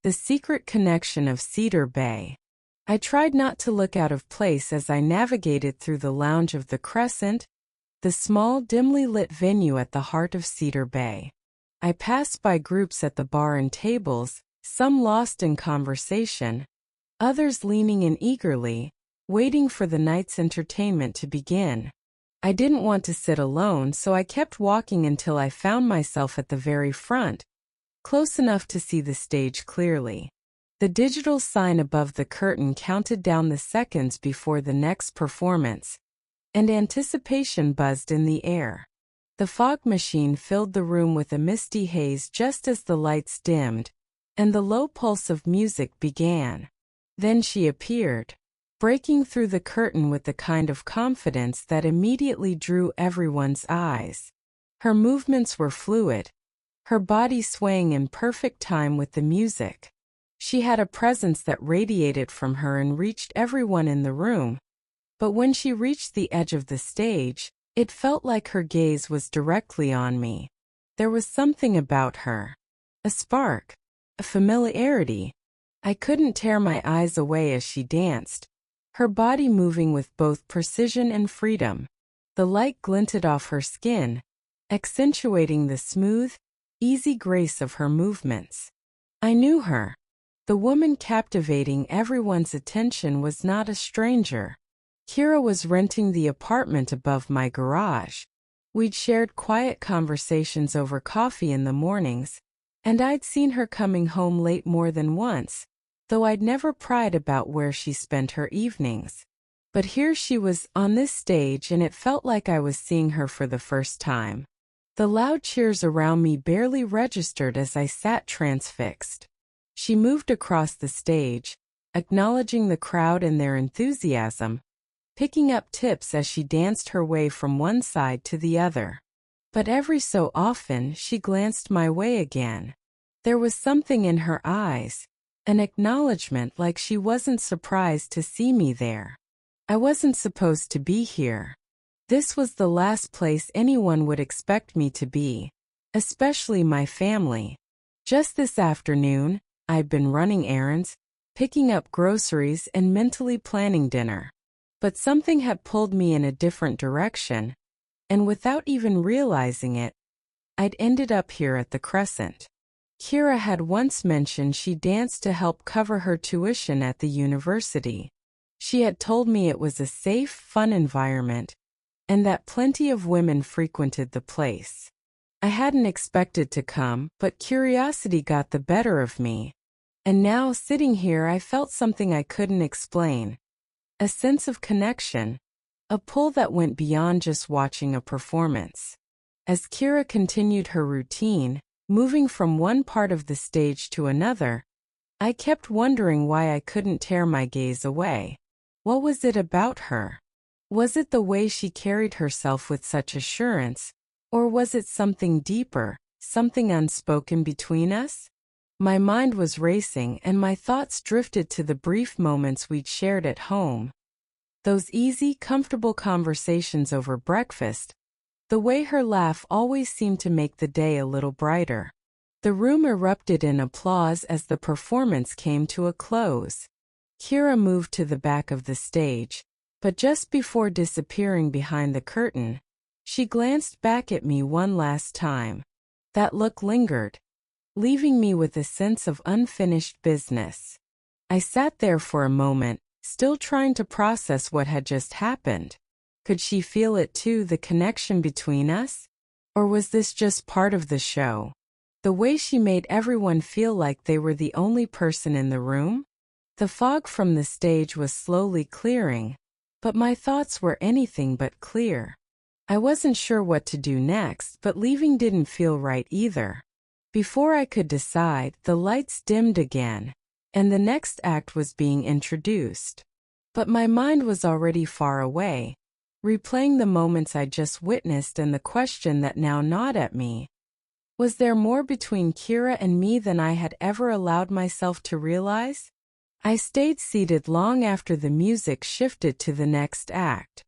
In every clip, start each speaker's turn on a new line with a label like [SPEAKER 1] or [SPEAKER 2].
[SPEAKER 1] The Secret Connection of Cedar Bay. I tried not to look out of place as I navigated through the lounge of the Crescent, the small, dimly lit venue at the heart of Cedar Bay. I passed by groups at the bar and tables, some lost in conversation, others leaning in eagerly, waiting for the night's entertainment to begin. I didn't want to sit alone, so I kept walking until I found myself at the very front, close enough to see the stage clearly. The digital sign above the curtain counted down the seconds before the next performance, and anticipation buzzed in the air. The fog machine filled the room with a misty haze just as the lights dimmed, and the low pulse of music began. Then she appeared, breaking through the curtain with the kind of confidence that immediately drew everyone's eyes. Her movements were fluid, her body swaying in perfect time with the music. She had a presence that radiated from her and reached everyone in the room. But when she reached the edge of the stage, it felt like her gaze was directly on me. There was something about her. A spark. A familiarity. I couldn't tear my eyes away as she danced, her body moving with both precision and freedom. The light glinted off her skin, accentuating the smooth, easy grace of her movements. I knew her. The woman captivating everyone's attention was not a stranger. Kira was renting the apartment above my garage. We'd shared quiet conversations over coffee in the mornings, and I'd seen her coming home late more than once, though I'd never pried about where she spent her evenings. But here she was on this stage, and it felt like I was seeing her for the first time. The loud cheers around me barely registered as I sat transfixed. She moved across the stage, acknowledging the crowd and their enthusiasm, picking up tips as she danced her way from one side to the other. But every so often she glanced my way again. There was something in her eyes, an acknowledgement like she wasn't surprised to see me there. I wasn't supposed to be here. This was the last place anyone would expect me to be, especially my family. Just this afternoon, I'd been running errands, picking up groceries and mentally planning dinner. But something had pulled me in a different direction, and without even realizing it, I'd ended up here at the Crescent. Kira had once mentioned she danced to help cover her tuition at the university. She had told me it was a safe, fun environment, and that plenty of women frequented the place. I hadn't expected to come, but curiosity got the better of me. And now, sitting here, I felt something I couldn't explain. A sense of connection, a pull that went beyond just watching a performance. As Kira continued her routine, moving from one part of the stage to another, I kept wondering why I couldn't tear my gaze away. What was it about her? Was it the way she carried herself with such assurance, or was it something deeper, something unspoken between us? My mind was racing and my thoughts drifted to the brief moments we'd shared at home. Those easy, comfortable conversations over breakfast, the way her laugh always seemed to make the day a little brighter. The room erupted in applause as the performance came to a close. Kira moved to the back of the stage, but just before disappearing behind the curtain, she glanced back at me one last time. That look lingered, leaving me with a sense of unfinished business. I sat there for a moment, still trying to process what had just happened. Could she feel it too, the connection between us? Or was this just part of the show? The way she made everyone feel like they were the only person in the room? The fog from the stage was slowly clearing, but my thoughts were anything but clear. I wasn't sure what to do next, but leaving didn't feel right either. Before I could decide, the lights dimmed again, and the next act was being introduced. But my mind was already far away, replaying the moments I just witnessed and the question that now gnawed at me. Was there more between Kira and me than I had ever allowed myself to realize? I stayed seated long after the music shifted to the next act.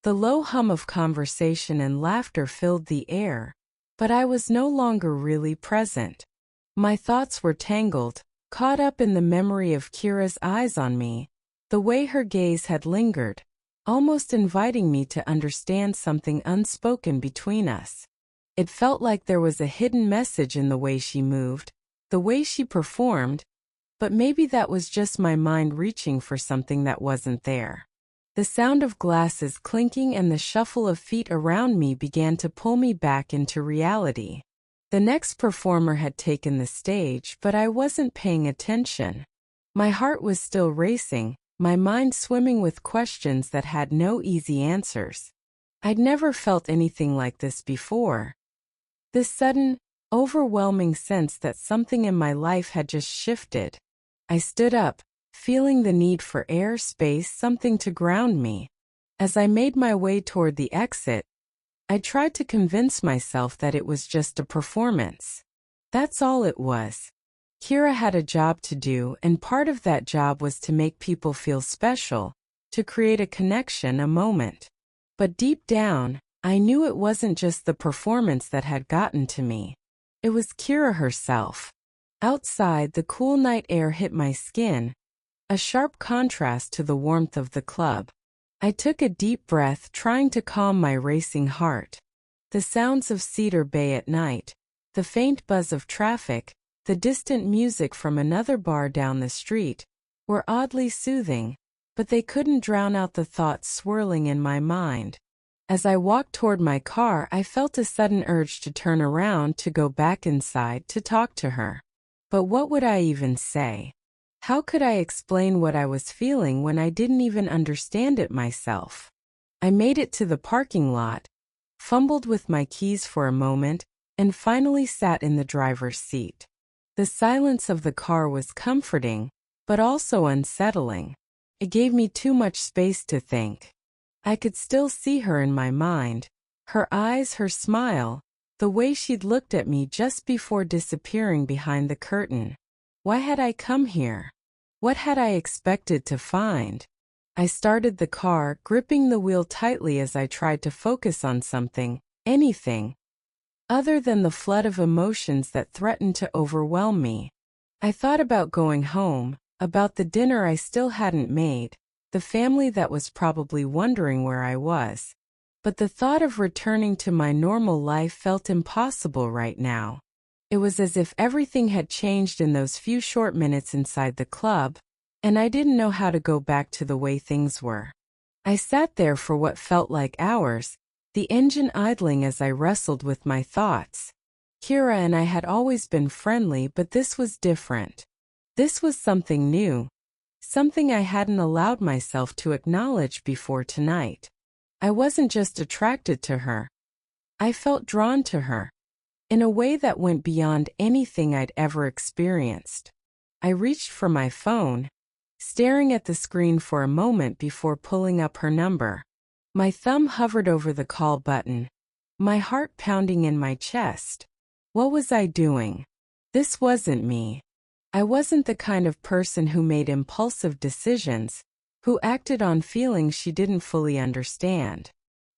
[SPEAKER 1] The low hum of conversation and laughter filled the air, but I was no longer really present. My thoughts were tangled, caught up in the memory of Kira's eyes on me, the way her gaze had lingered, almost inviting me to understand something unspoken between us. It felt like there was a hidden message in the way she moved, the way she performed, but maybe that was just my mind reaching for something that wasn't there. The sound of glasses clinking and the shuffle of feet around me began to pull me back into reality. The next performer had taken the stage, but I wasn't paying attention. My heart was still racing, my mind swimming with questions that had no easy answers. I'd never felt anything like this before. This sudden, overwhelming sense that something in my life had just shifted. I stood up, feeling the need for air, space, something to ground me. As I made my way toward the exit, I tried to convince myself that it was just a performance. That's all it was. Kira had a job to do, and part of that job was to make people feel special, to create a connection, a moment. But deep down, I knew it wasn't just the performance that had gotten to me. It was Kira herself. Outside, the cool night air hit my skin, a sharp contrast to the warmth of the club. I took a deep breath, trying to calm my racing heart. The sounds of Cedar Bay at night, the faint buzz of traffic, the distant music from another bar down the street, were oddly soothing, but they couldn't drown out the thoughts swirling in my mind. As I walked toward my car, I felt a sudden urge to turn around, to go back inside, to talk to her. But what would I even say? How could I explain what I was feeling when I didn't even understand it myself? I made it to the parking lot, fumbled with my keys for a moment, and finally sat in the driver's seat. The silence of the car was comforting, but also unsettling. It gave me too much space to think. I could still see her in my mind, her eyes, her smile, the way she'd looked at me just before disappearing behind the curtain. Why had I come here? What had I expected to find? I started the car, gripping the wheel tightly as I tried to focus on something, anything, other than the flood of emotions that threatened to overwhelm me. I thought about going home, about the dinner I still hadn't made, the family that was probably wondering where I was. But the thought of returning to my normal life felt impossible right now. It was as if everything had changed in those few short minutes inside the club, and I didn't know how to go back to the way things were. I sat there for what felt like hours, the engine idling as I wrestled with my thoughts. Kira and I had always been friendly, but this was different. This was something new, something I hadn't allowed myself to acknowledge before tonight. I wasn't just attracted to her. I felt drawn to her, in a way that went beyond anything I'd ever experienced. I reached for my phone, staring at the screen for a moment before pulling up her number. My thumb hovered over the call button, my heart pounding in my chest. What was I doing? This wasn't me. I wasn't the kind of person who made impulsive decisions, who acted on feelings she didn't fully understand.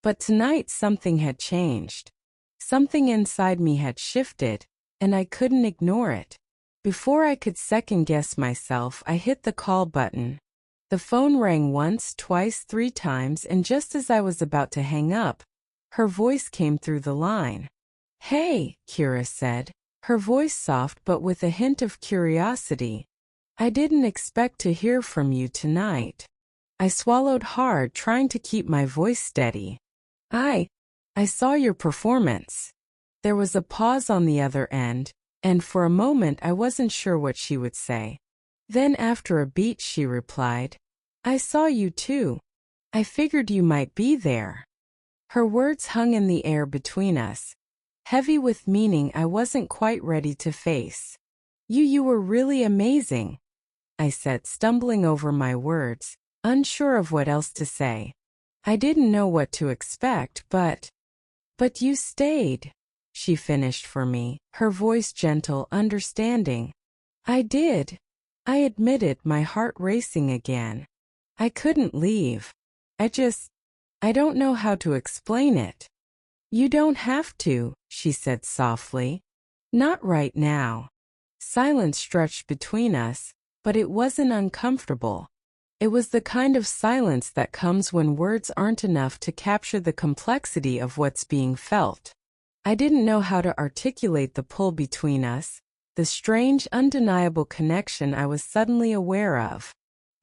[SPEAKER 1] But tonight something had changed. Something inside me had shifted, and I couldn't ignore it. Before I could second-guess myself, I hit the call button. The phone rang once, twice, 3 times, and just as I was about to hang up, her voice came through the line. "Hey," Kira said, her voice soft but with a hint of curiosity. "I didn't expect to hear from you tonight." I swallowed hard, trying to keep my voice steady. I saw your performance." There was a pause on the other end, and for a moment I wasn't sure what she would say. Then after a beat she replied, "I saw you too. I figured you might be there." Her words hung in the air between us, heavy with meaning I wasn't quite ready to face. You were really amazing," I said, stumbling over my words, unsure of what else to say. I didn't know what to expect, but you stayed," she finished for me, her voice gentle, understanding. "I did," I admitted, my heart racing again. "I couldn't leave. I don't know how to explain it." "You don't have to," she said softly. "Not right now." Silence stretched between us, but it wasn't uncomfortable. It was the kind of silence that comes when words aren't enough to capture the complexity of what's being felt. I didn't know how to articulate the pull between us, the strange, undeniable connection I was suddenly aware of.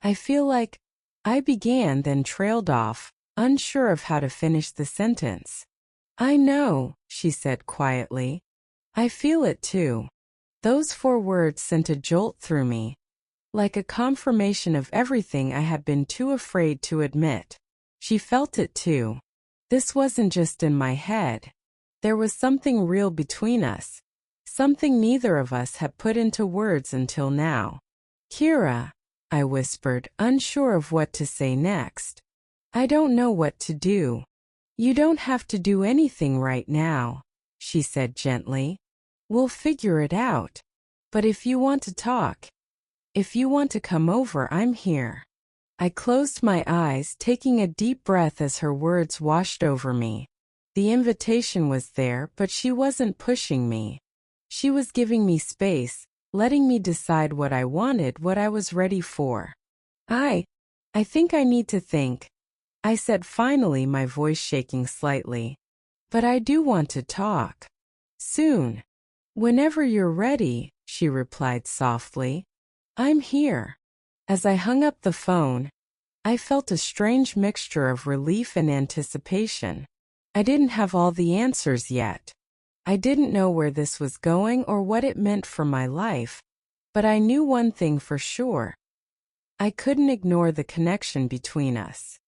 [SPEAKER 1] I feel like I began, then trailed off, unsure of how to finish the sentence. I know, she said quietly. I feel it too. Those 4 words sent a jolt through me, like a confirmation of everything I had been too afraid to admit. She felt it too. This wasn't just in my head. There was something real between us, something neither of us had put into words until now. Kira, I whispered, unsure of what to say next. I don't know what to do. You don't have to do anything right now, she said gently. We'll figure it out. But if you want to talk, if you want to come over, I'm here. I closed my eyes, taking a deep breath as her words washed over me. The invitation was there, but she wasn't pushing me. She was giving me space, letting me decide what I wanted, what I was ready for. I think I need to think, I said finally, my voice shaking slightly. But I do want to talk. Soon. Whenever you're ready, she replied softly. I'm here. As I hung up the phone, I felt a strange mixture of relief and anticipation. I didn't have all the answers yet. I didn't know where this was going or what it meant for my life, but I knew one thing for sure. I couldn't ignore the connection between us.